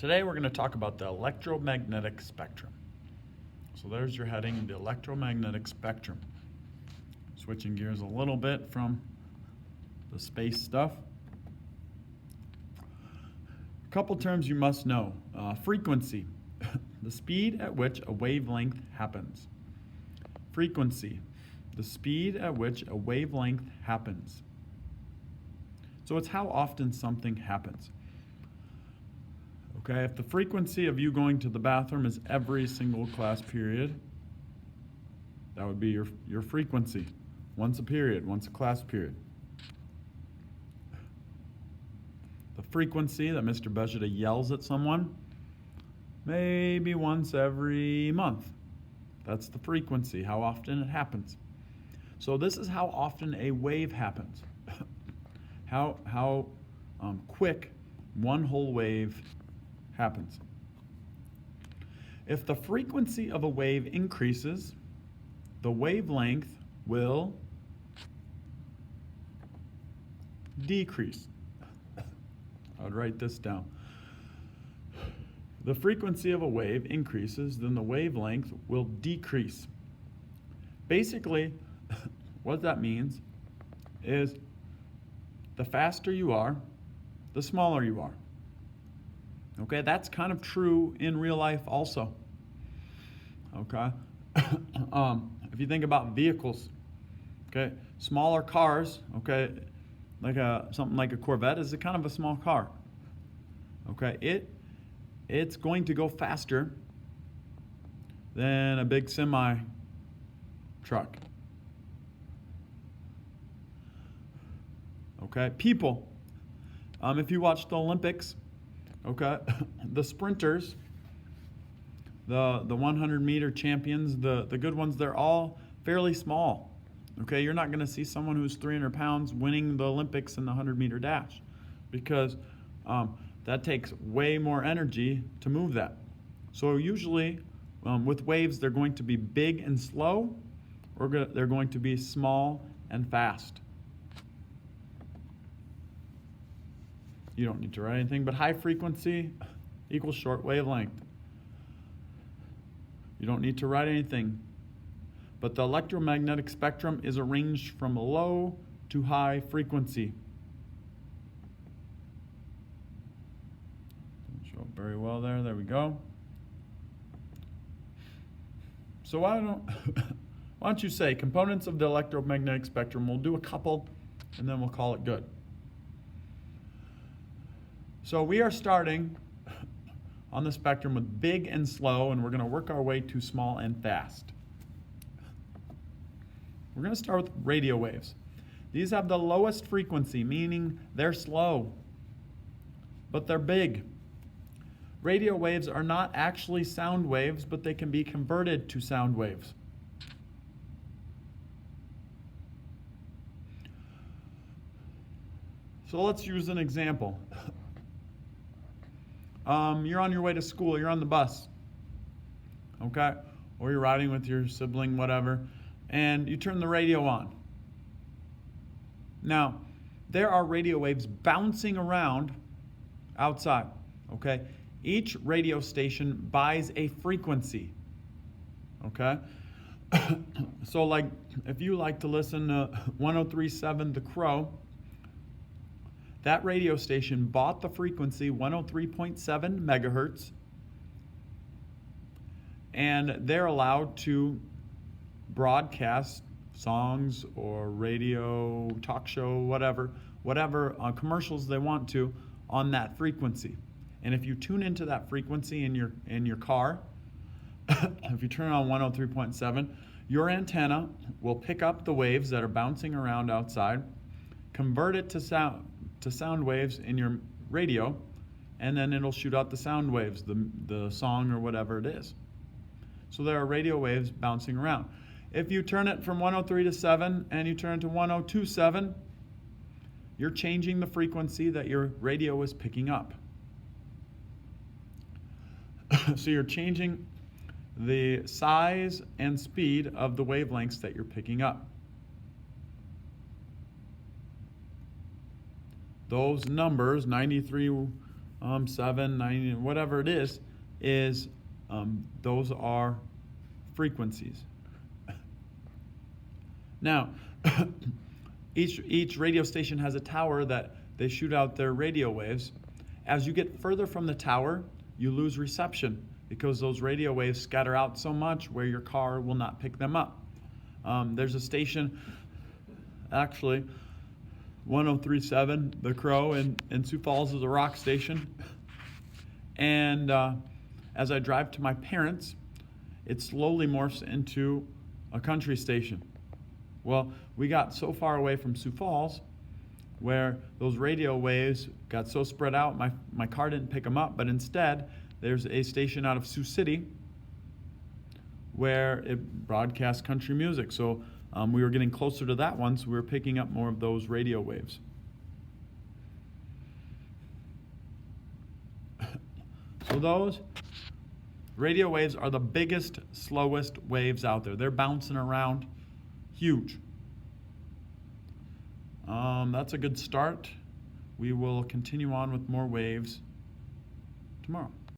Today we're going to talk about the electromagnetic spectrum. So there's your heading, the electromagnetic spectrum. Switching gears a little bit from the space stuff. A couple terms you must know. Frequency, the speed at which a wavelength happens. Frequency, the speed at which a wavelength happens. So it's how often something happens. Okay, if the frequency of you going to the bathroom is every single class period, that would be your frequency. Once a period, once a class period. The frequency that Mr. Bejeda yells at someone, maybe once every month. That's the frequency, how often it happens. So this is how often a wave happens. how quick one whole wave happens. If the frequency of a wave increases, the wavelength will decrease. I would write this down. The frequency of a wave increases, then the wavelength will decrease. Basically, what that means is the faster you are, the smaller you are. Okay, that's kind of true in real life also. Okay, if you think about vehicles, okay, smaller cars, okay, like something like a Corvette is a kind of a small car. Okay, it's going to go faster than a big semi truck. Okay, people. If you watch the Olympics, okay, the sprinters, the 100-meter champions, the good ones, they're all fairly small. Okay, you're not going to see someone who's 300 pounds winning the Olympics in the 100-meter dash because that takes way more energy to move that. So usually with waves, they're going to be big and slow, or they're going to be small and fast. You don't need to write anything, but high frequency equals short wavelength. You don't need to write anything. But the electromagnetic spectrum is arranged from low to high frequency. Doesn't show up very well there. There we go. So why don't you say components of the electromagnetic spectrum? We'll do a couple, and then we'll call it good. So we are starting on the spectrum with big and slow, and we're going to work our way to small and fast. We're going to start with radio waves. These have the lowest frequency, meaning they're slow, but they're big. Radio waves are not actually sound waves, but they can be converted to sound waves. So let's use an example. You're on your way to school, you're on the bus, okay? Or you're riding with your sibling, whatever, and you turn the radio on. Now, there are radio waves bouncing around outside, okay? Each radio station buys a frequency, okay? So like, if you like to listen to 103.7 The Crow, that radio station bought the frequency 103.7 megahertz, and they're allowed to broadcast songs or radio, talk show, whatever commercials they want to on that frequency. And if you tune into that frequency in your car, if you turn on 103.7, your antenna will pick up the waves that are bouncing around outside, convert it to sound waves in your radio, and then it'll shoot out the sound waves, the song or whatever it is. So there are radio waves bouncing around. If you turn it from 103 to 7 and you turn it to 102.7, you're changing the frequency that your radio is picking up. So you're changing the size and speed of the wavelengths that you're picking up. Those numbers, 93 7, 9, whatever it is those are frequencies. Now, each radio station has a tower that they shoot out their radio waves. As you get further from the tower, you lose reception because those radio waves scatter out so much where your car will not pick them up. There's a station, actually, 1037, The Crow in Sioux Falls is a rock station. And as I drive to my parents', it slowly morphs into a country station. Well, we got so far away from Sioux Falls where those radio waves got so spread out, my car didn't pick them up, but instead there's a station out of Sioux City where it broadcasts country music. So we were getting closer to that one, so we were picking up more of those radio waves. So those radio waves are the biggest, slowest waves out there. They're bouncing around, huge. That's a good start. We will continue on with more waves tomorrow.